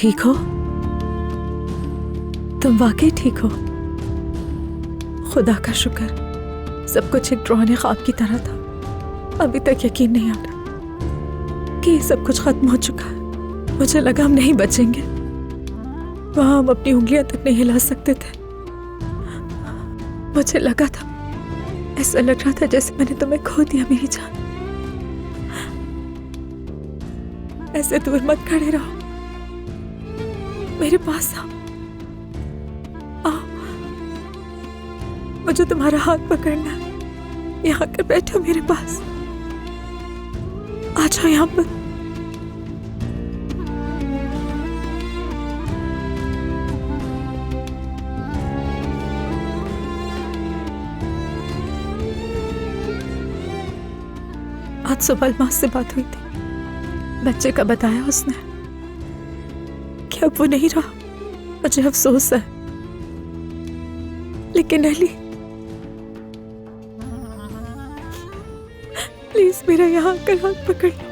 ठीक हो? तुम वाकई ठीक हो? खुदा का शुक्र, सब कुछ एक डरावने ख्वाब की तरह था। अभी तक यकीन नहीं आ रहा कि सब कुछ खत्म हो चुका है। मुझे लगा हम नहीं बचेंगे। वहां हम अपनी उंगलियां तक नहीं हिला सकते थे। मुझे लगा था, ऐसा लग रहा था जैसे मैंने तुम्हें खो दिया मेरी जान। ऐसे दूर मत खड़े रहो, मेरे पास आओ। मुझे तुम्हारा हाथ पकड़ना है। यहाँ आकर बैठो मेरे पास। आ जाओ यहाँ पर। आज सुबह अलमास से बात हुई थी। बच्चे का बताया उसने कि अब वो नहीं रहा। मुझे अफसोस है, लेकिन अली प्लीज मेरा यहाँ आकर हाथ पकड़ लो।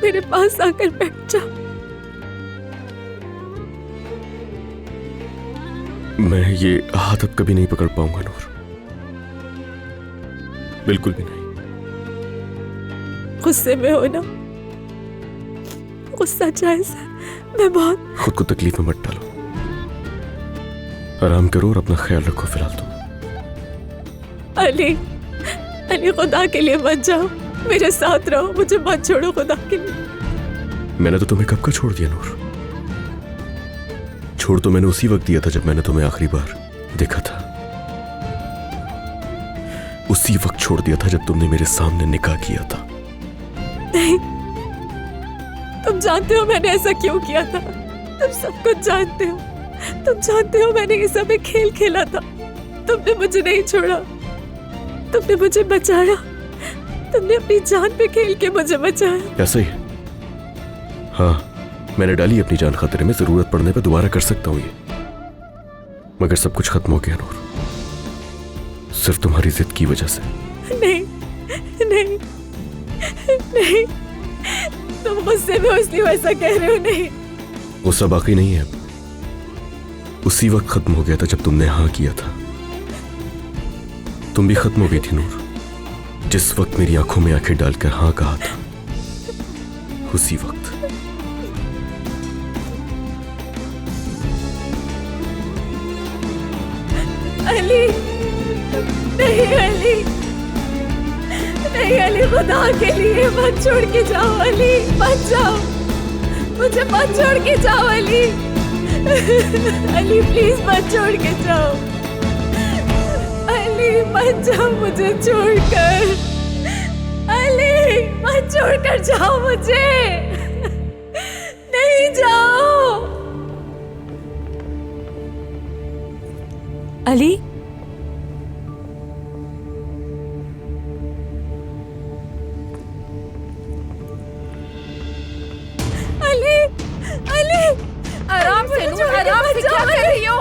मेरे पास आकर बैठ जाओ। मैं ये हाथ अब कभी नहीं पकड़ पाऊंगा नूर, बिल्कुल भी नहीं। गुस्से में हो ना? गुस्सा जायज है। मैं बहुत खुद को तकलीफ में मत डालो, आराम करो और अपना ख्याल रखो फिलहाल तो। अली, अली खुदा के लिए मत जाओ, मेरे साथ रहो, मुझे मत छोड़ो खुदा के लिए। मैंने तो तुम्हें कब का छोड़ दिया नूर? छोड़ तो मैंने उसी वक्त दिया था जब मैंने तुम्हें आखिरी बार देखा था। उसी वक्त छोड़ दिया था जब तुमने मेरे सामने निकाह किया था। नहीं, तुम जानते हो मैंने ऐसा क्यों किया था। तुम सब कुछ जानते हो। तुम जानते हो मैंने ये सब एक खेल खेला था। तुमने मुझे नहीं छोड़ा, तुमने मुझे बचाया। तुमने अपनी जान पे खेल के मुझे बचाया। ऐसा ही? हाँ, मैंने डाली अपनी जान खतरे में। जरूरत पड़ने पे दोबारा कर सकता हूं ये, मगर सब कुछ खत्म हो गया नूर, सिर्फ तुम्हारी जिद की वजह से। नहीं नहीं नहीं, तुम गुस्से में हो इसलिए वैसा कह रहे हो। नहीं, गुस्सा बाकी नहीं है, उसी वक्त खत्म हो गया था जब तुमने हाँ किया था। तुम भी खत्म हो गई थी नूर, जिस वक्त मेरी आंखों में आंखें डालकर हाँ कहा था। उसी वक्त। अली, नहीं अली, नहीं अली, खुदा के लिए मत छोड़ के जाओ। अली मत जाओ, मुझे मत छोड़ के जाओ। अली, अली प्लीज मत छोड़ के जाओ। अली मत जाओ मुझे छोड़कर। अली मत छोड़कर जाओ मुझे। नहीं जाओ। अली, आराम से नूर, आराम से। क्या कर रही हो?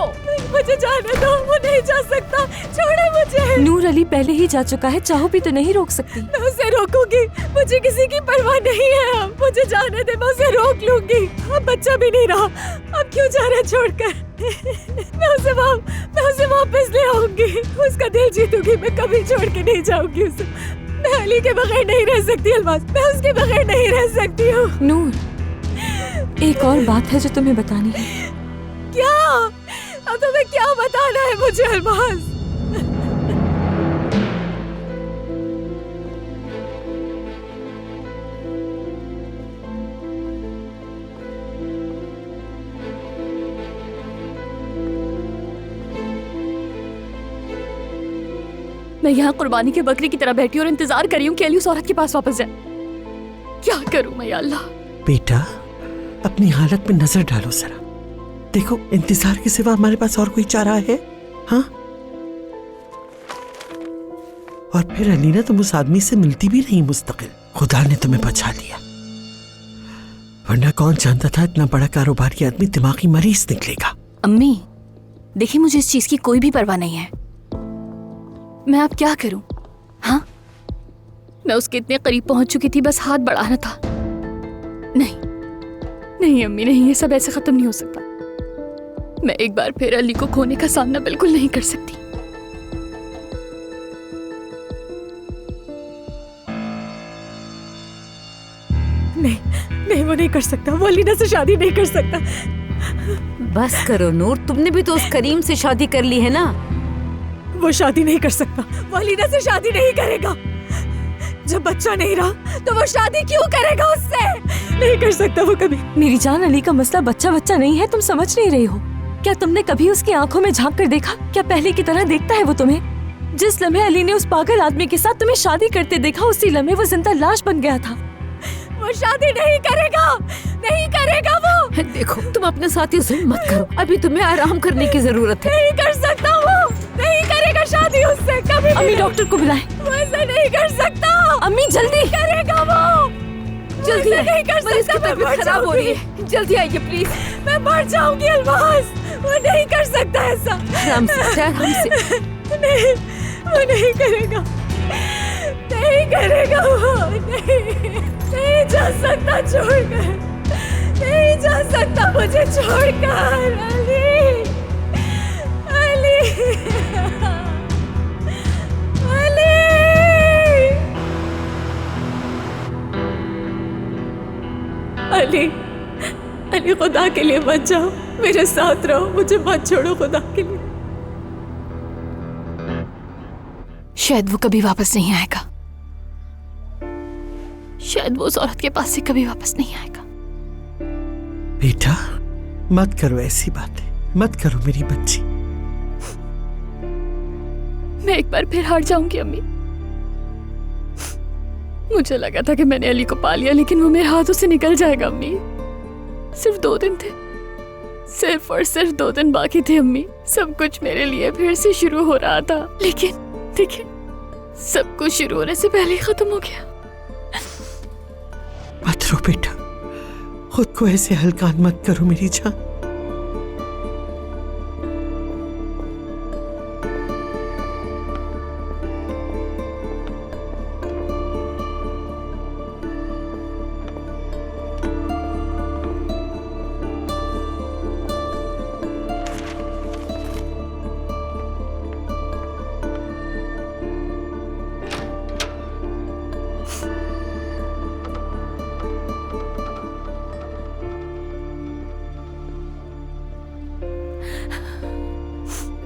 मुझे जाने दो, वो नहीं जा सकता। छोड़ो मुझे। नूर अली पहले ही जा चुका है, चाहो भी तो नहीं रोक सकती। मैं उसे रोकूंगी, मुझे किसी की परवाह नहीं है। अब मुझे जाने दे, मैं उसे रोक लूंगी। अब बच्चा भी नहीं रहा, अब क्यों जा रहा छोड़कर? मैं उसे वापस ले आऊंगी, उसका दिल जीतूंगी। मैं कभी छोड़ के नहीं जाऊंगी उसे। मैं अली के बगैर नहीं रह सकती अलमास, मैं उसके बगैर नहीं रह सकती हूँ। नूर, एक और बात है जो तुम्हें बतानी है। क्या? अब तुम्हें क्या बताना है मुझे अलमास? मैं यहाँ कुर्बानी के बकरी की तरह बैठी और इंतजार कर रही हूँ कि अली उस औरत के पास वापस जाए। क्या करूँ मैं या अल्लाह? बेटा, अपनी हालत में नजर डालो जरा। देखो, इंतजार के सिवा हमारे पास और कोई चारा है? हाँ? और फिर अलीना, तुम उस आदमी से मिलती भी नहीं मुस्तकिल। खुदा ने तुम्हें बचा लिया, वरना कौन जानता था इतना बड़ा कारोबारी आदमी दिमागी मरीज निकलेगा। अम्मी देखिए, मुझे इस चीज की कोई भी परवाह नहीं है। मैं अब क्या करूं? हाँ, मैं उसके इतने करीब पहुंच चुकी थी, बस हाथ बढ़ाना था। नहीं, नहीं अम्मी नहीं, ये सब ऐसे खत्म नहीं हो सकता। मैं एक बार फिर अली को खोने का सामना बिल्कुल नहीं कर सकती। नहीं नहीं, वो नहीं कर सकता, वो अलीना से शादी नहीं कर सकता। बस करो नूर, तुमने भी तो उस करीम से शादी कर ली है ना। वो शादी नहीं कर सकता, वो अलीना से शादी नहीं करेगा। जब बच्चा नहीं रहा तो वो शादी क्यों करेगा उससे? नहीं कर सकता वो कभी। मेरी जान, अली का मसला बच्चा बच्चा नहीं है, तुम समझ नहीं रही हो। क्या तुमने कभी उसकी आंखों में झांक कर देखा? क्या पहले की तरह देखता है वो तुम्हें? जिस लम्हे अली ने उस पागल आदमी के साथ तुम्हें शादी करते देखा, उसी लम्हे वो जिंदा लाश बन गया था। वो शादी नहीं करेगा, नहीं करेगा वो। देखो तुम अपने साथी से मत करो, अभी तुम्हें आराम करने की जरूरत है। नहीं कर सकता वो, नहीं करेगा शादी उससे कभी। अम्मी डॉक्टर को बुलाएं। वो ऐसा नहीं कर सकता। अम्मी जल्दी करेगा वो, जल्दी ऐसे नहीं कर मरीज की सकता। मैं तबीयत मर खराब हो रही जाऊंगी। है, जल्दी आइए प्लीज। मैं मर जाऊंगी अल्मास, वो नहीं कर सकता ऐसा। आराम से, आराम से। नहीं, वो नहीं करेगा, नहीं करेगा वो। नहीं जा सकता छोड़कर, नहीं जा सकता मुझे छोड़कर। अली, अली, अली। अली, अली खुदा के लिए मत जाओ, मेरे साथ रहो, मुझे मत छोड़ो खुदा के लिए। शायद वो कभी वापस नहीं आएगा। शायद वो उस औरत के पास से कभी वापस नहीं आएगा। बेटा मत करो ऐसी बातें, मत करो मेरी बच्ची। मैं एक बार फिर हार जाऊंगी अम्मी। मुझे लगा था कि मैंने अली को पा लिया, लेकिन वो मेरे हाथों से निकल जाएगा अम्मी। सिर्फ 2 दिन थे, सिर्फ और सिर्फ 2 दिन बाकी थे अम्मी। सब कुछ मेरे लिए फिर से शुरू हो रहा था, लेकिन देखिए सब कुछ शुरू होने से पहले ही खत्म हो गया। मत रो बेटा, खुद को ऐसे हल्का मत करो मेरी जान।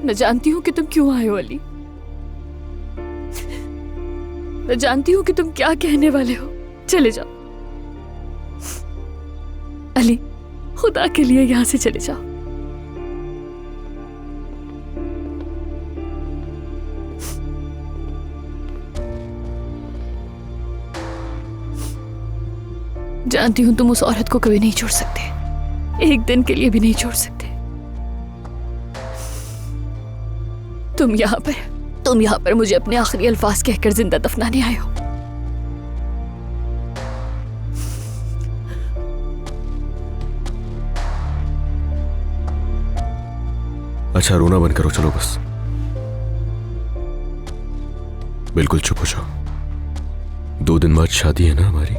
मैं जानती हूँ कि तुम क्यों आए हो अली। मैं जानती हूँ कि तुम क्या कहने वाले हो। चले जाओ अली, खुदा के लिए यहाँ से चले जाओ। जानती हूँ तुम उस औरत को कभी नहीं छोड़ सकते, एक दिन के लिए भी नहीं छोड़ सकते। तुम यहाँ पर मुझे अपने आखिरी अल्फाज कहकर जिंदा दफनाने आए हो। अच्छा रोना बंद करो, चलो बस बिल्कुल चुप हो जाओ। 2 दिन बाद शादी है ना हमारी।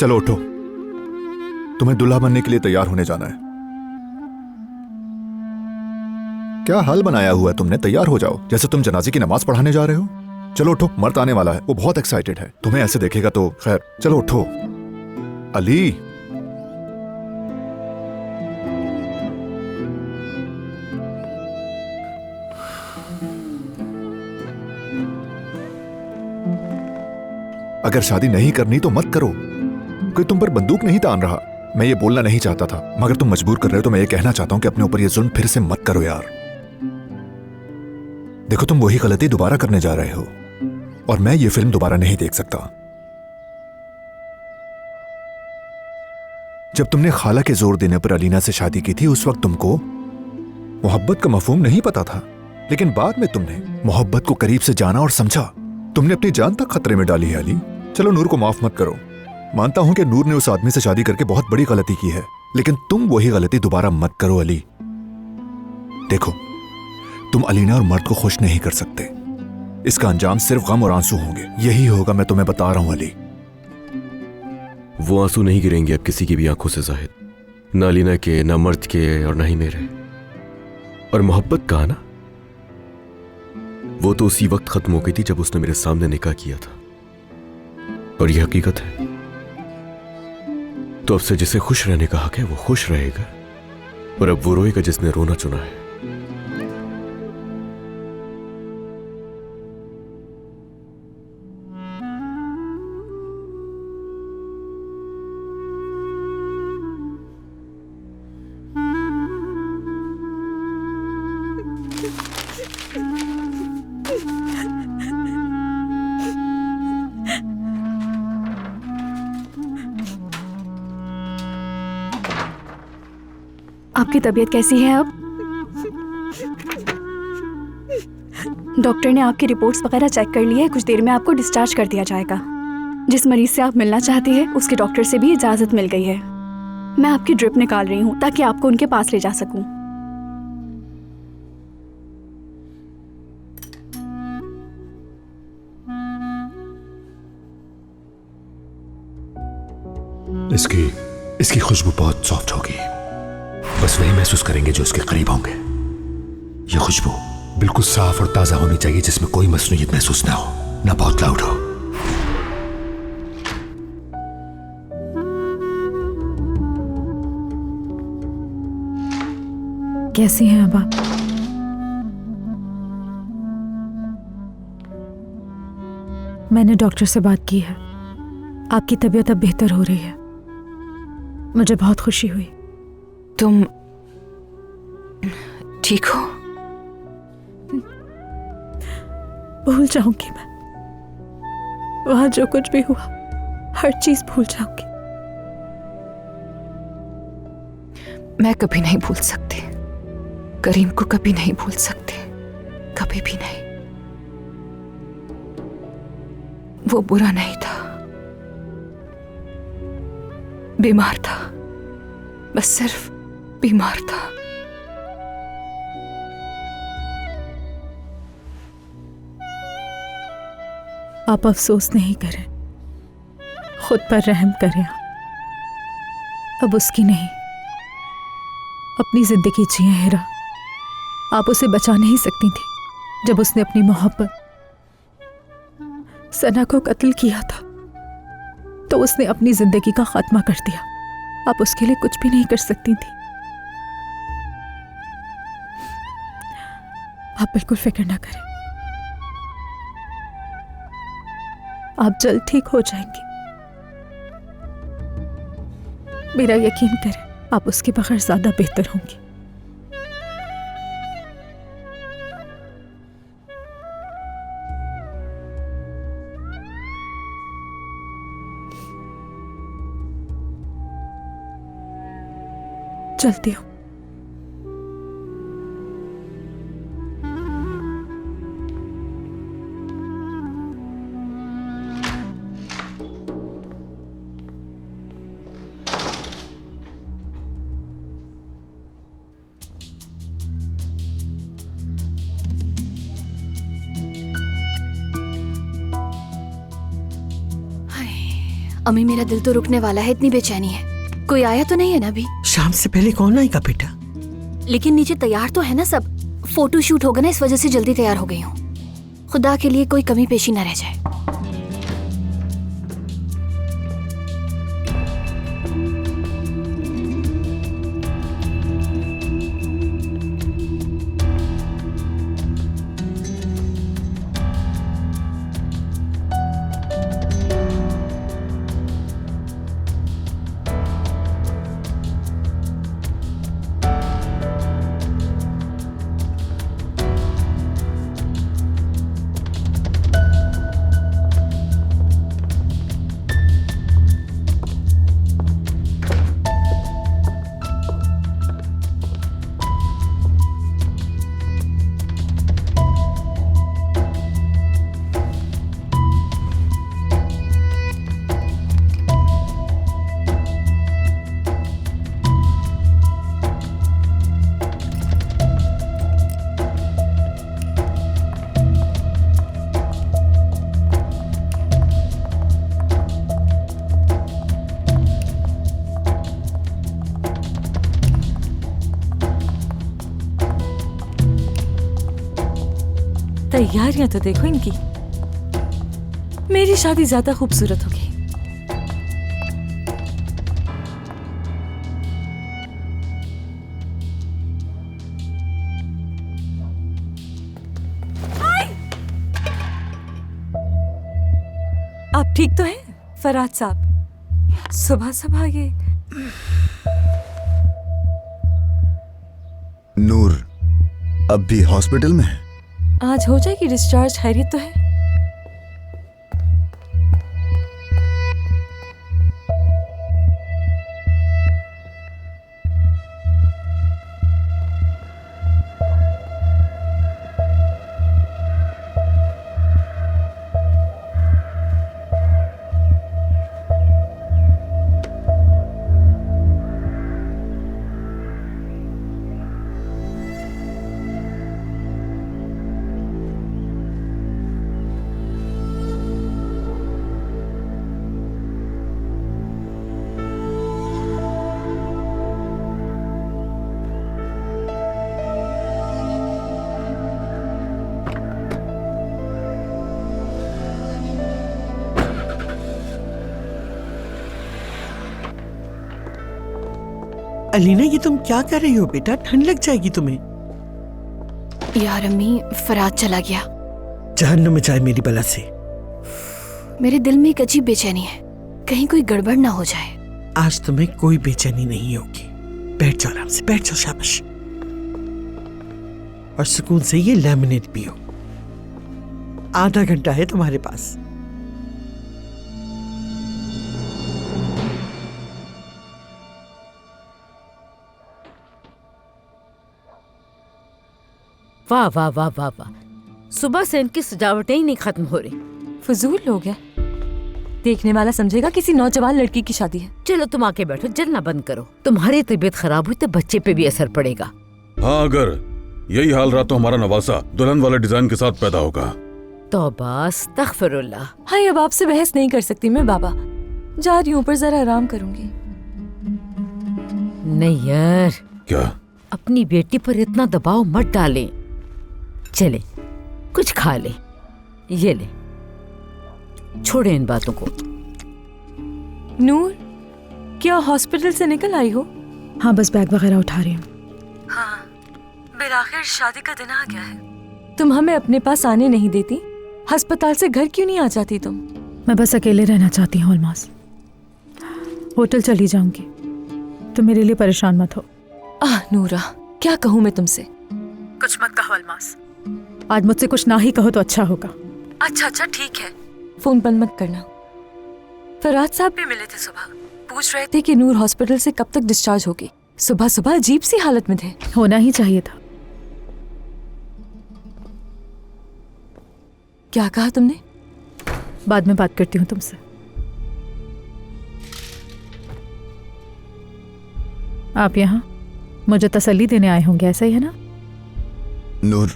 चलो उठो, तुम्हें दूल्हा बनने के लिए तैयार होने जाना है। क्या हाल बनाया हुआ है तुमने? तैयार हो जाओ, जैसे तुम जनाजे की नमाज पढ़ाने जा रहे हो। चलो उठो, मर्द आने वाला है, वो बहुत एक्साइटेड है, तुम्हें ऐसे देखेगा तो खैर। चलो उठो। अली, अगर शादी नहीं करनी तो मत करो, कोई तुम पर बंदूक नहीं तान रहा। मैं ये बोलना नहीं चाहता था, मगर तुम मजबूर कर रहे हो तो मैं ये कहना चाहता हूं कि अपने ऊपर ये जुल्म फिर से मत करो यार। देखो, तुम वही गलती दोबारा करने जा रहे हो और मैं ये फिल्म दोबारा नहीं देख सकता। जब तुमने खाला के जोर देने पर अलीना से शादी की थी, उस वक्त तुमको मोहब्बत का मफहूम नहीं पता था, लेकिन बाद में तुमने मोहब्बत को करीब से जाना और समझा। तुमने अपनी जान तक खतरे में डाली है अली। चलो नूर को माफ मत करो, मानता हूं कि नूर ने उस आदमी से शादी करके बहुत बड़ी गलती की है, लेकिन तुम वही गलती दोबारा मत करो अली। देखो, तुम अलीना और मर्द को खुश नहीं कर सकते, इसका अंजाम सिर्फ गम और आंसू होंगे। यही होगा, मैं तुम्हें बता रहा हूं अली। वो आंसू नहीं गिरेंगे अब किसी की भी आंखों से जाहिद, ना अलीना के, ना मर्द के और ना ही मेरे। और मोहब्बत कहा ना, वो तो उसी वक्त खत्म हो गई थी जब उसने मेरे सामने निकाह किया था, और यह हकीकत है। तो अब से जिसे खुश रहने का हक है वो खुश रहेगा, और अब वो रोएगा जिसने रोना चुना है। आपकी तबीयत कैसी है अब? डॉक्टर ने आपकी रिपोर्ट्स वगैरह चेक कर ली है, कुछ देर में आपको डिस्चार्ज कर दिया जाएगा। जिस मरीज से आप मिलना चाहती हैं उसके डॉक्टर से भी इजाज़त मिल गई है। मैं आपकी ड्रिप निकाल रही हूँ ताकि आपको उनके पास ले जा सकूँ। इसकी खुशबू बहुत सॉफ्ट होगी, बस वही महसूस करेंगे जो इसके करीब होंगे। ये खुशबू बिल्कुल साफ और ताजा होनी चाहिए, जिसमें कोई मसनूइयत महसूस ना हो, ना बहुत लाउड हो। कैसी हैं अब आप? मैंने डॉक्टर से बात की है, आपकी तबीयत अब बेहतर हो रही है। मुझे बहुत खुशी हुई। तुम ठीक हो? भूल जाऊंगी मैं, वहां जो कुछ भी हुआ हर चीज भूल जाऊंगी। मैं कभी नहीं भूल सकती, करीम को कभी नहीं भूल सकती, कभी भी नहीं। वो बुरा नहीं था, बीमार था, बस सिर्फ बीमार था। आप अफसोस नहीं करें, खुद पर रहम करें। अब उसकी नहीं, अपनी जिंदगी जिए हिरा। आप उसे बचा नहीं सकती थी जब उसने अपनी मोहब्बत सना को कत्ल किया था, तो उसने अपनी जिंदगी का खात्मा कर दिया। आप उसके लिए कुछ भी नहीं कर सकती थी। आप बिल्कुल फिक्र ना करें, आप जल्द ठीक हो जाएंगी। मेरा यकीन करें, आप उसके बगैर ज्यादा बेहतर होंगी। चलती हूँ। अम्मी मेरा दिल तो रुकने वाला है, इतनी बेचैनी है। कोई आया तो नहीं है ना अभी? शाम से पहले कौन आएगा बेटा? लेकिन नीचे तैयार तो है ना सब? फोटो शूट होगा ना, इस वजह से जल्दी तैयार हो गई हूँ। खुदा के लिए कोई कमी पेशी न रह जाए। तैयारियां तो देखो इनकी। मेरी शादी ज्यादा खूबसूरत होगी। आप ठीक तो हैं फराज साहब? सुबह सुबह ये नूर अब भी हॉस्पिटल में है? आज हो जाएगी डिस्चार्ज। खैरियत तो है? अलीना, ये तुम क्या कर रही हो बेटा? ठंड लग जाएगी तुम्हें। यार अम्मी, फराज चला गया। जहन्नुम में जाए मेरी बला से। मेरे दिल में एक अजीब बेचैनी है, कहीं कोई गड़बड़ ना हो जाए। आज तुम्हें कोई बेचैनी नहीं होगी। बैठ जाओ आराम से, बैठ जाओ, शाबाश। और सुकून से ये लेमनेड पियो। आधा घंटा है तुम्हारे पास। वाह वाह वाह वाह वाह, सुबह से इनकी सजावटें ही नहीं खत्म हो रही। फजूल लोग हैं। देखने वाला समझेगा किसी नौजवान लड़की की शादी है। चलो तुम आके बैठो, जलना बंद करो। तुम्हारी तबीयत खराब हुई तो बच्चे पे भी असर पड़ेगा। हाँ, अगर यही हाल रहा तो हमारा नवासा दुल्हन वाले डिजाइन के साथ पैदा होगा। तौबा अस्तगफिरुल्लाह। हाँ, अब आपसे बहस नहीं कर सकती मैं बाबा। जा रही हूँ ऊपर, जरा आराम करूंगी। नहीं यार, क्या? अपनी बेटी पर इतना दबाव मत डालें। चले कुछ खा ले। ये ले, छोड़े इन बातों को। नूर, क्या हॉस्पिटल से निकल आई हो? हाँ, बस बैग वगैरह उठा रही हूँ। हाँ, बिलाखिर शादी का दिन आ गया है। तुम हमें अपने पास आने नहीं देती? अस्पताल से घर क्यों नहीं आ जाती तुम? मैं बस अकेले रहना चाहती हूँ अलमास। होटल चली जाऊंगी, तुम मेरे लिए परेशान मत हो। नूरा, क्या कहूँ मैं तुमसे? कुछ मत कहो अलमास। आज मुझसे कुछ ना ही कहो तो अच्छा होगा। अच्छा ठीक है। फोन बंद मत करना। फराज साहब भी मिले थे सुबह, पूछ रहे थे कि नूर हॉस्पिटल से कब तक डिस्चार्ज होगी। सुबह सुबह अजीब सी हालत में थे। होना ही चाहिए था। क्या कहा तुमने? बाद में बात करती हूँ तुमसे। आप यहाँ मुझे तसल्ली देने आए होंगे, ऐसा ही है ना? नूर,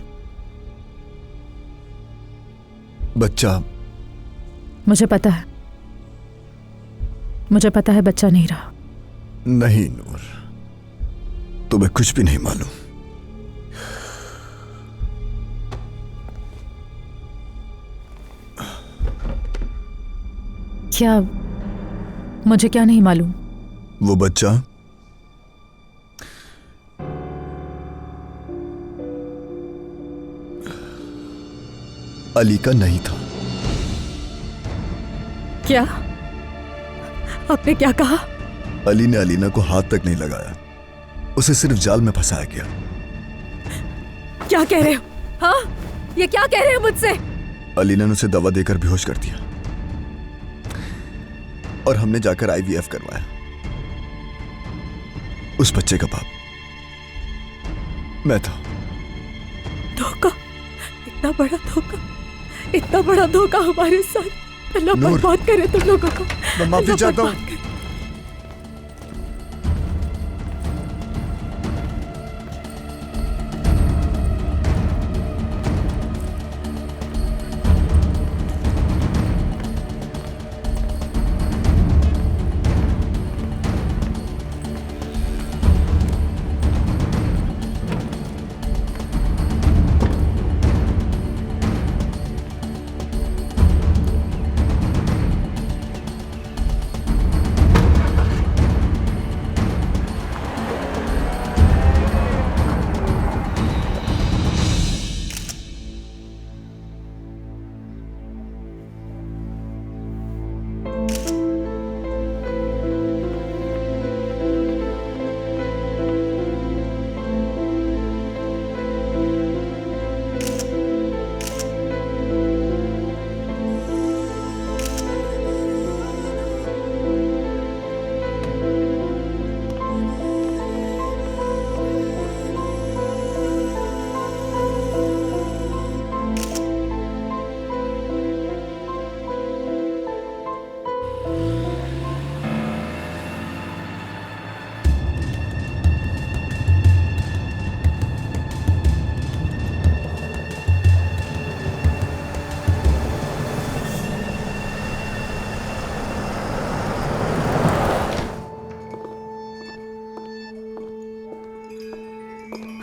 बच्चा। मुझे पता है, मुझे पता है बच्चा नहीं रहा। नहीं नूर, तुम्हें कुछ भी नहीं मालूम। क्या? मुझे क्या नहीं मालूम? वो बच्चा अली का नहीं था। क्या? आपने क्या कहा? अली ने अलीना को हाथ तक नहीं लगाया, उसे सिर्फ जाल में फंसाया गया। क्या कह रहे हो? हाँ, ये क्या कह रहे हो मुझसे? अलीना ने उसे दवा देकर बेहोश कर दिया और हमने जाकर IVF करवाया। उस बच्चे का बाप मैं था। धोखा, इतना बड़ा धोखा, इतना बड़ा धोखा हमारे साथ। अल्लाह बर्बाद करे तुम लोगों को। मैं माफी चाहता हूं।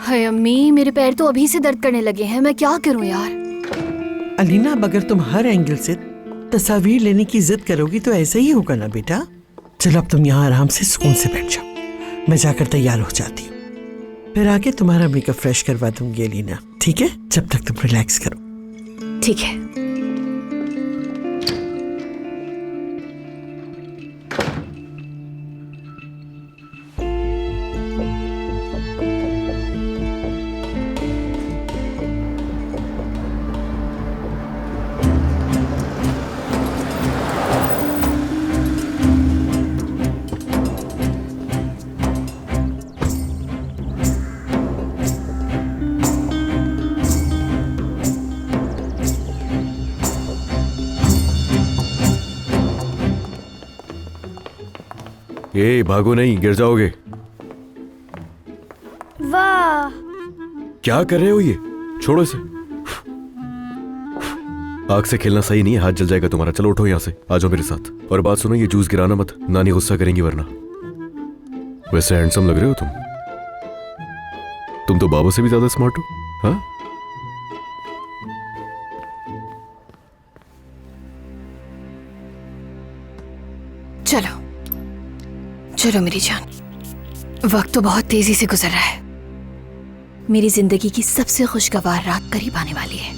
हाय अम्मी, मेरे पैर तो अभी से दर्द करने लगे हैं। मैं क्या करूं यार? अलीना, अब अगर तुम हर एंगल से तस्वीर लेने की जिद करोगी तो ऐसा ही होगा ना बेटा। चलो अब तुम यहाँ आराम से सुकून से बैठ जाओ, मैं जाकर तैयार हो जाती हूँ, फिर आके तुम्हारा मेकअप फ्रेश करवा दूंगी अलीना, ठीक है? जब तक तुम रिलैक्स करो। ठीक है। ये भागो नहीं, गिर जाओगे। वाह, क्या कर रहे हो ये? छोड़ो इसे। आग से खेलना सही नहीं है, हाथ जल जाएगा तुम्हारा। चलो उठो यहाँ से, आ जाओ मेरे साथ। और बात सुनो, ये जूस गिराना मत, नानी गुस्सा करेंगी वरना। वैसे हैंडसम लग रहे हो तुम तो बाबू से भी ज्यादा स्मार्ट हो। हाँ, चलो चलो मेरी जान, वक्त तो बहुत तेजी से गुजर रहा है। मेरी जिंदगी की सबसे खुशगवार रात करीब आने वाली है।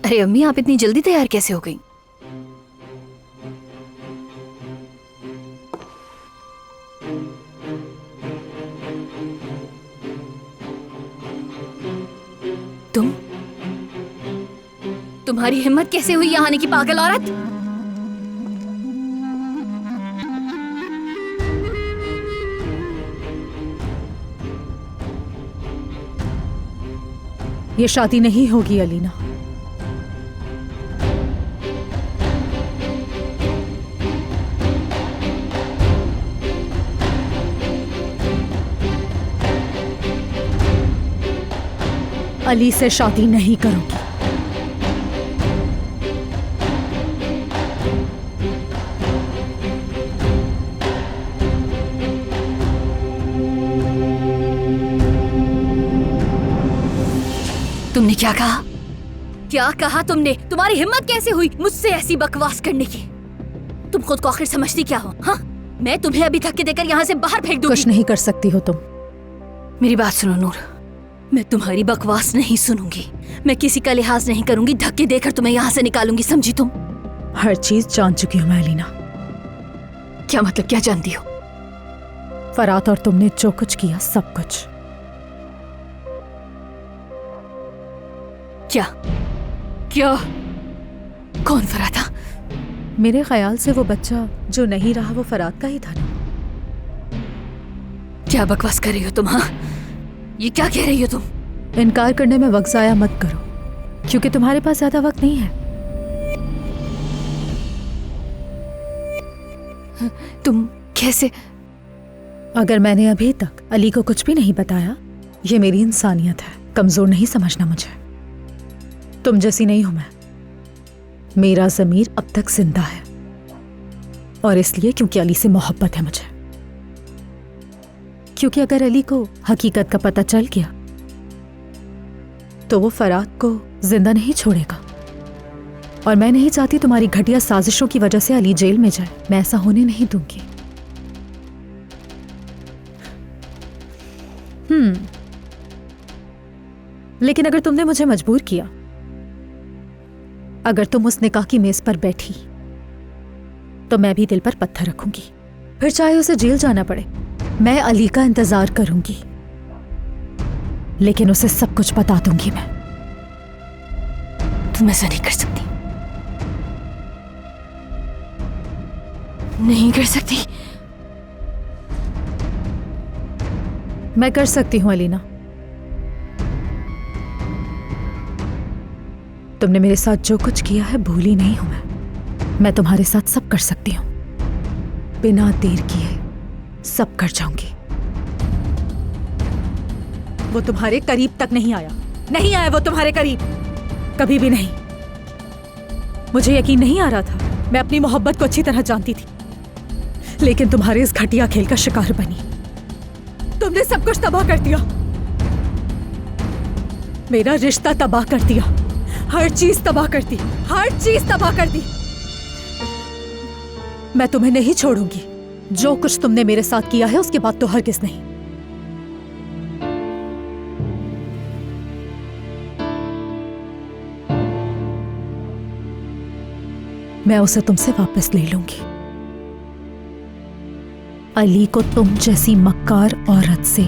अरे अम्मी, आप इतनी जल्दी तैयार कैसे हो गई? तुम्हारी हिम्मत कैसे हुई यहाँ आने की, पागल औरत? ये शादी नहीं होगी अलीना। अली से शादी नहीं करूंगी। क्या कहा? क्या कहा तुमने? तुम्हारी हिम्मत कैसे हुई मुझसे ऐसी बकवास करने की? तुम खुद को आखिर समझती क्या हो? हाँ, मैं तुम्हें अभी धक्के देकर यहाँ से बाहर फेंक दूंगी। कुछ नहीं कर सकती हो तुम। मेरी बात सुनो नूर, मैं तुम्हारी बकवास नहीं सुनूंगी। मैं किसी का लिहाज नहीं करूंगी, धक्के देकर तुम्हें यहाँ से निकालूंगी, समझी तुम? हर चीज जान चुकी हूँ मैं अलीना। क्या मतलब, क्या जानती हो? फरात और तुमने जो कुछ किया, सब कुछ। क्या क्या? कौन फरात था? मेरे ख्याल से वो बच्चा जो नहीं रहा वो फरात का ही था ना। क्या बकवास कर रही हो तुम? हाँ, ये क्या कह रही हो तुम? इनकार करने में वक्त जाया मत करो, क्योंकि तुम्हारे पास ज्यादा वक्त नहीं है। तुम कैसे? अगर मैंने अभी तक अली को कुछ भी नहीं बताया, ये मेरी इंसानियत है। कमजोर नहीं समझना मुझे। तुम जैसी नहीं हूं मैं। मेरा ज़मीर अब तक जिंदा है, और इसलिए क्योंकि अली से मोहब्बत है मुझे। क्योंकि अगर अली को हकीकत का पता चल गया तो वो फरात को जिंदा नहीं छोड़ेगा, और मैं नहीं चाहती तुम्हारी घटिया साजिशों की वजह से अली जेल में जाए। मैं ऐसा होने नहीं दूंगी। लेकिन अगर तुमने मुझे मजबूर किया, अगर तुम उस निकाह की मेज पर बैठी, तो मैं भी दिल पर पत्थर रखूंगी। फिर चाहे उसे जेल जाना पड़े, मैं अली का इंतजार करूंगी, लेकिन उसे सब कुछ बता दूंगी मैं। तुम ऐसा नहीं कर सकती, नहीं कर सकती। मैं कर सकती हूं अलीना। तुमने मेरे साथ जो कुछ किया है भूली नहीं हूं मैं तुम्हारे साथ सब कर सकती हूं। बिना देर किए सब कर जाऊंगी। वो तुम्हारे करीब तक नहीं आया, नहीं आया वो तुम्हारे करीब, कभी भी नहीं। मुझे यकीन नहीं आ रहा था। मैं अपनी मोहब्बत को अच्छी तरह जानती थी, लेकिन तुम्हारे इस घटिया खेल का शिकार बनी। तुमने सब कुछ तबाह कर दिया, मेरा रिश्ता तबाह कर दिया, हर चीज तबाह कर दी, हर चीज तबाह कर दी। मैं तुम्हें नहीं छोड़ूंगी। जो कुछ तुमने मेरे साथ किया है उसके बाद तो हरगिज़ नहीं। मैं उसे तुमसे वापस ले लूंगी। अली को तुम जैसी मक्कार औरत से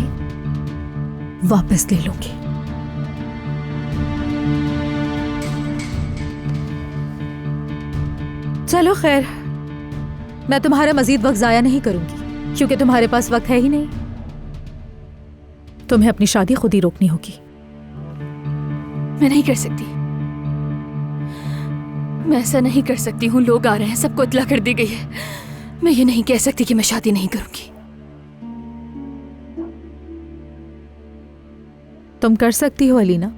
वापस ले लूंगी। चलो खैर, मैं तुम्हारा मजीद वक्त जाया नहीं करूंगी, क्योंकि तुम्हारे पास वक्त है ही नहीं। तुम्हें अपनी शादी खुद ही रोकनी होगी। मैं नहीं कर सकती, मैं ऐसा नहीं कर सकती हूँ। लोग आ रहे हैं, सबको इत्तला कर दी गई है। मैं ये नहीं कह सकती कि मैं शादी नहीं करूंगी। तुम कर सकती हो अलीना।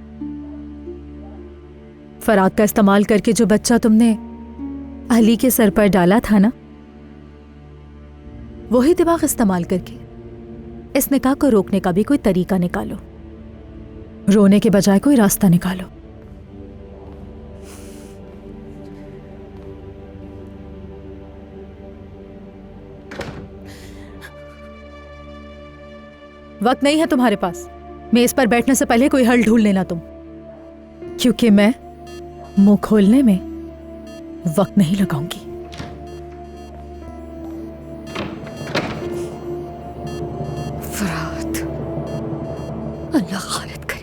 फरात का इस्तेमाल करके जो बच्चा तुमने अली के सर पर डाला था ना, वही दिमाग इस्तेमाल करके इस निकाह को रोकने का भी कोई तरीका निकालो। रोने के बजाय कोई रास्ता निकालो। वक्त नहीं है तुम्हारे पास। मेज पर बैठने से पहले कोई हल ढूंढ लेना तुम, क्योंकि मैं मुंह खोलने में वक्त नहीं लगाऊंगी। फरात, अल्लाह खालिद करे।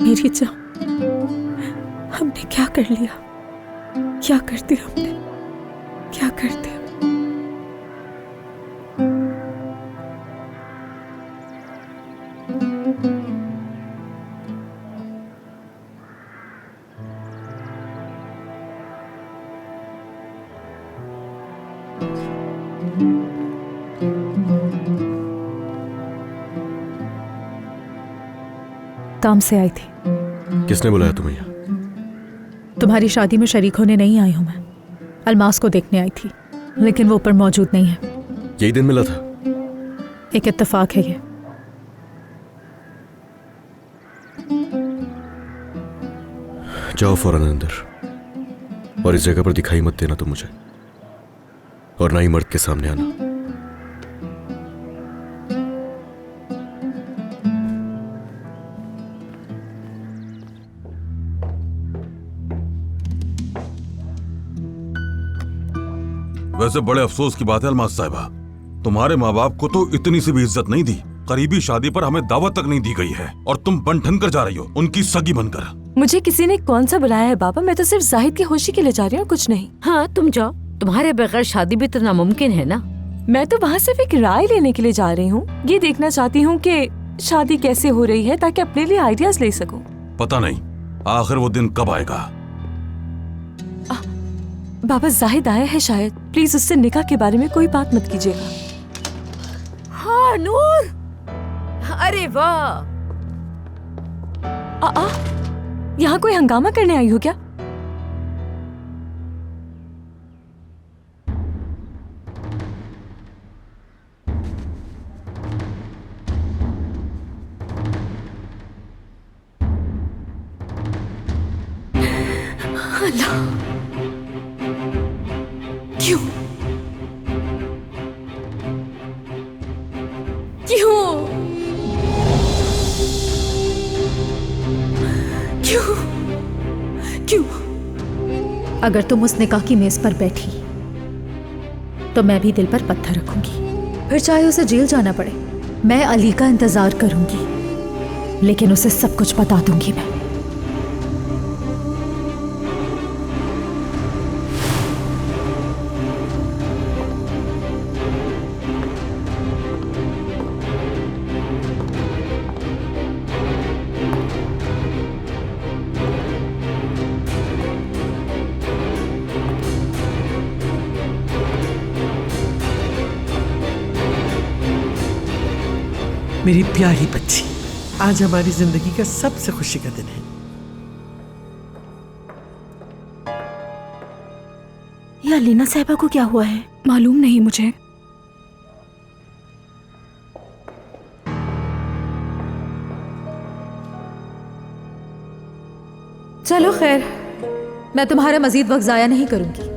मेरी जान, हमने क्या कर लिया? क्या कर दिया हमने? क्या कर दिया? काम से आई थी। किसने बुलाया तुम्हें यहाँ? तुम्हारी शादी में शरीक होने नहीं आई हूं मैं। अलमास को देखने आई थी, लेकिन वो ऊपर मौजूद नहीं है। यही दिन मिला था? एक इत्तेफाक है ये। जाओ फौरन अंदर, और इस जगह पर दिखाई मत देना तुम मुझे, और ना ही मर्द के सामने आना। वैसे बड़े अफसोस की बात है अलमास साहिबा, तुम्हारे माँ बाप को तो इतनी सी भी इज्जत नहीं दी। करीबी शादी पर हमें दावत तक नहीं दी गई है, और तुम बन ठन कर जा रही हो उनकी सगी बनकर। मुझे किसी ने कौन सा बुलाया है बाबा? मैं तो सिर्फ जाहिद की खुशी के लिए जा रही हूँ, कुछ नहीं। हाँ तुम जाओ, तुम्हारे बगैर शादी भी तो नामुमकिन है ना। मैं तो वहाँ सिर्फ एक राय लेने के लिए जा रही हूँ। ये देखना चाहती हूँ कि शादी कैसे हो रही है, ताकि अपने लिए आइडियाज ले सकूं। पता नहीं आखिर वो दिन कब आएगा। बाबा जाहिद आया है शायद, प्लीज उससे निकाह के बारे में कोई बात मत कीजिएगा। हाँ नूर, अरे वाह। यहाँ कोई हंगामा करने आई हो क्या? क्यों? क्यों? क्यों? क्यों? अगर तुम उस निकाह की मेज पर बैठी तो मैं भी दिल पर पत्थर रखूंगी, फिर चाहे उसे जेल जाना पड़े। मैं अली का इंतजार करूंगी, लेकिन उसे सब कुछ बता दूंगी मैं। मेरी प्यारी बच्ची, आज हमारी जिंदगी का सबसे खुशी का दिन है। ये अलीना साहिबा को क्या हुआ है? मालूम नहीं मुझे। चलो खैर, मैं तुम्हारा मजीद वक्त जाया नहीं करूंगी,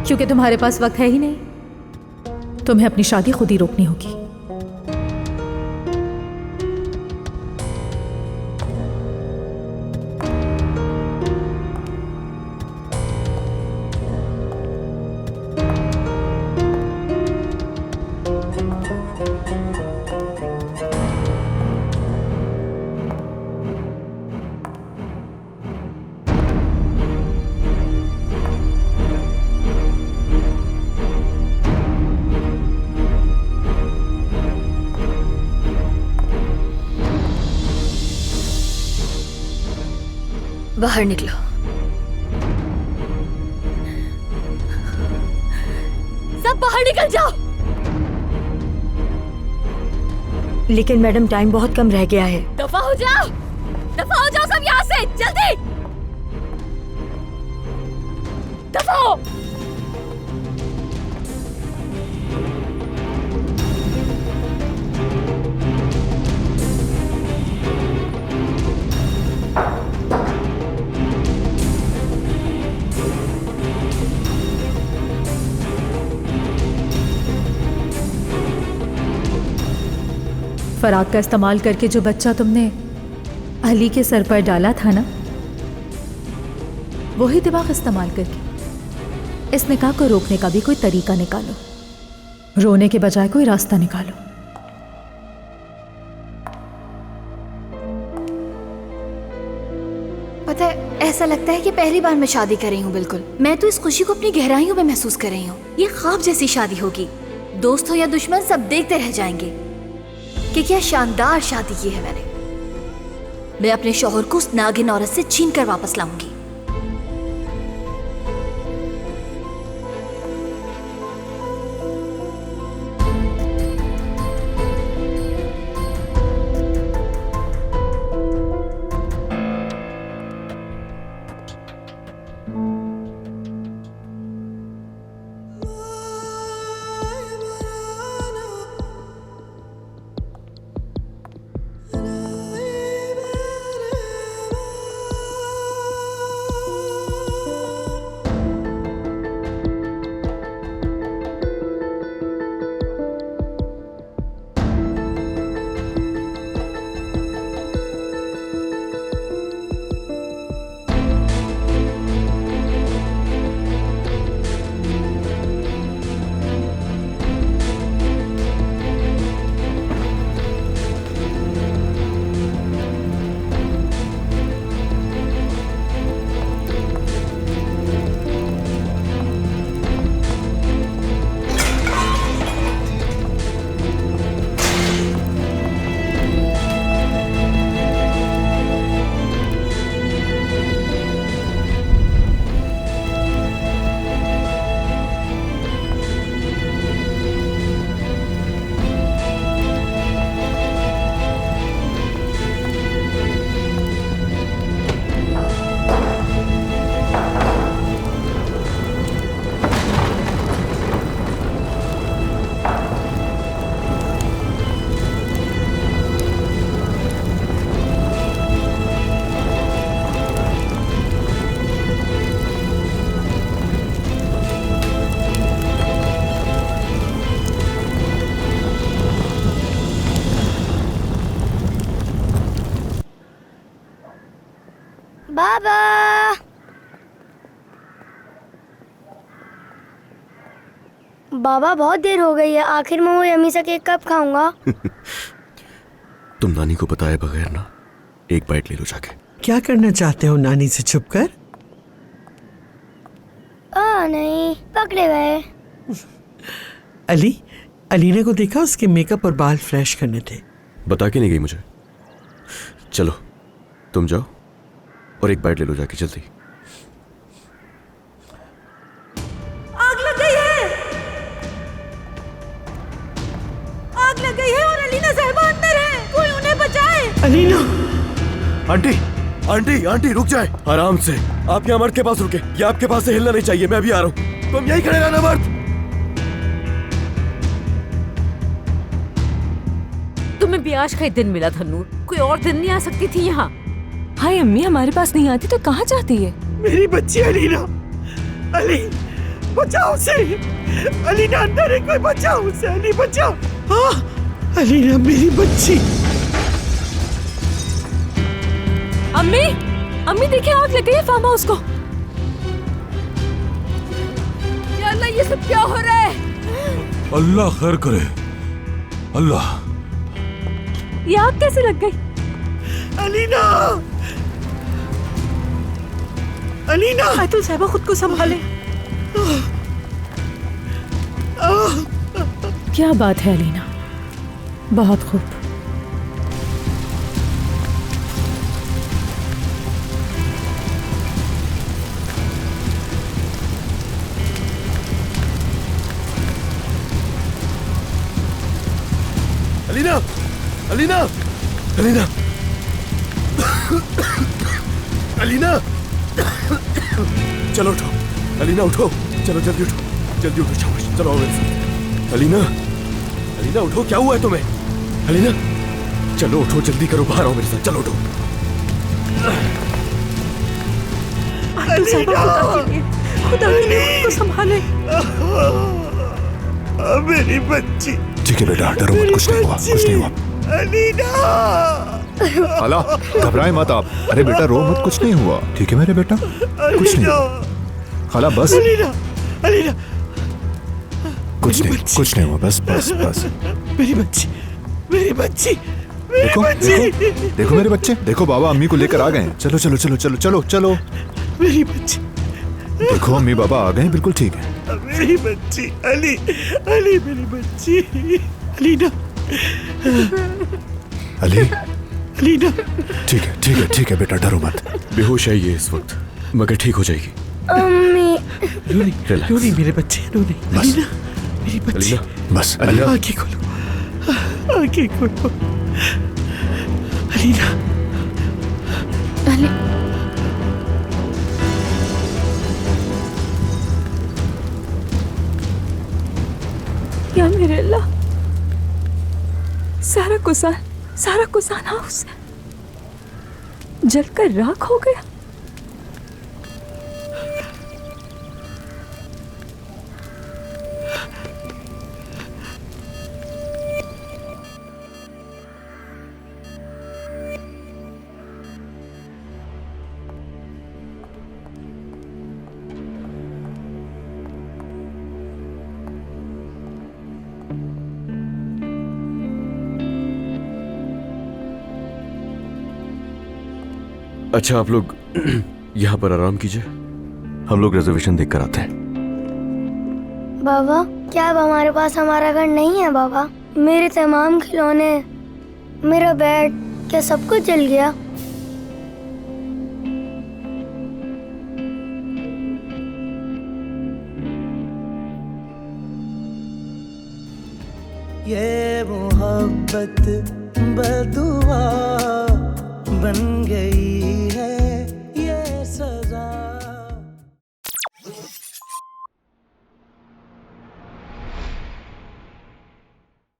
क्योंकि तुम्हारे पास वक्त है ही नहीं। तुम्हें अपनी शादी खुद ही रोकनी होगी। बाहर निकलो। सब बाहर निकल जाओ। लेकिन मैडम टाइम बहुत कम रह गया है। दफा हो जाओ, दफा हो जाओ सब यहाँ से, जल्दी दफा हो। फराग का इस्तेमाल करके जो बच्चा तुमने अली के सर पर डाला था ना, वही दिमाग इस्तेमाल करके इस निकाह को रोकने का भी कोई तरीका निकालो। रोने के बजाय कोई रास्ता निकालो। पता है, ऐसा लगता है कि पहली बार मैं शादी कर रही हूँ। बिल्कुल, मैं तो इस खुशी को अपनी गहराइयों में महसूस कर रही हूँ। ये ख्वाब जैसी शादी होगी। दोस्त हो या दुश्मन, सब देखते रह जाएंगे कि क्या शानदार शादी की है मैंने। मैं अपने शौहर को उस नागिन औरत से छीन कर वापस लाऊंगी। बाबा। बाबा बहुत देर हो गई है, आखिर मैं वो यम्मी सा केक कब खाऊंगा? तुम नानी को बताए बगैर ना एक बाइट ले लो जाके। क्या करना चाहते हो नानी से छुपकर? नहीं, पकड़े गए। अलीना को देखा, उसके मेकअप और बाल फ्रेश करने थे। बता के नहीं गई मुझे। चलो तुम जाओ और एक बाइट ले लो जाके जल्दी। आग लग गई है, आग लग गई है और अलीना साहिबा अंदर है, कोई उन्हें बचाए। अलीना! आंटी आंटी आंटी रुक जाए, आराम से। आप यहाँ मर्द के पास रुके, ये आपके पास से हिलना नहीं चाहिए। मैं अभी आ रहा हूँ, तुम यहीं खड़े रहना मर्द। तुम्हें भी आज का ही दिन मिला था नूर, कोई और दिन नहीं आ सकती थी यहाँ। हाय अम्मी, हमारे पास नहीं आती तो कहाँ जाती है? मेरी बच्ची अलीना, अली बचाओ उसे। अलीना अंदर है, कोई बचाओ उसे। अली बचाओ। हाँ अलीना मेरी बच्ची। अम्मी, अम्मी देखिए आग लग गई है फार्म हाउस को। या अल्लाह, ये सब क्या हो रहा है? अल्लाह खैर करे। अल्लाह, ये आग कैसे लग गई? अलीना! अलीना! आयतुल साहिबा खुद को संभाले। क्या बात है अलीना, बहुत खूब। अलीना अलीना अलीना अलीना, चलो उठो। अलीना उठो, चलो जल्दी उठो, जल्दी उठो, शाबाश, चलो आओ मेरे साथ। अलीना अलीना उठो, क्या हुआ है तुम्हें? अलीना चलो उठो, जल्दी करो, बाहर आओ मेरे साथ, चलो उठो। आयतुल साहिबा खुदा के लिए खुद को संभाले। मेरी बच्ची। ठीक है बेटा, डरो मत, कुछ नहीं हुआ, कुछ नहीं हुआ। अलीना! खाला घबराए मत आप। अरे बेटा रो मत, कुछ नहीं हुआ। ठीक है मेरे बेटा, कुछ नहीं हुआ। खाला बस। अलीना! अलीना! कुछ नहीं हुआ, बस बस बस। मेरी बच्ची, मेरी बच्ची, मेरी देखो बच्ची। देखो देखो मेरे बच्चे, देखो बाबा अम्मी को लेकर आ गए हैं। चलो चलो चलो चलो चलो चलो। मेरी बच्ची। देखो अम्मी बाबा आ गए हैं, बिल्कुल ठीक है। मेरी बच्ची अली, अली मेरी बच्ची। अलीना! अली, अलीना! ठीक है ठीक है ठीक है बेटा, डरो मत। बेहोश है ये इस वक्त, मगर ठीक हो जाएगी। अम्मी, रिलैक्स। रो नहीं मेरे बच्चे, रो नहीं। बस। अलीना मेरी बच्ची। अलीना बस अलीना, आंखें खोलो, आंखें खोलो। अलीना! या मेरे अल्लाह, सारा कुसान हाउस जलकर राख हो गया। अच्छा आप लोग यहाँ पर आराम कीजिए, हम लोग रिजर्वेशन देख कर आते हैं। बाबा क्या अब हमारे पास हमारा घर नहीं है? बाबा मेरे तमाम खिलौने, मेरा बेड, क्या सब कुछ जल गया? ये मोहब्बत बदुआ बन गई है।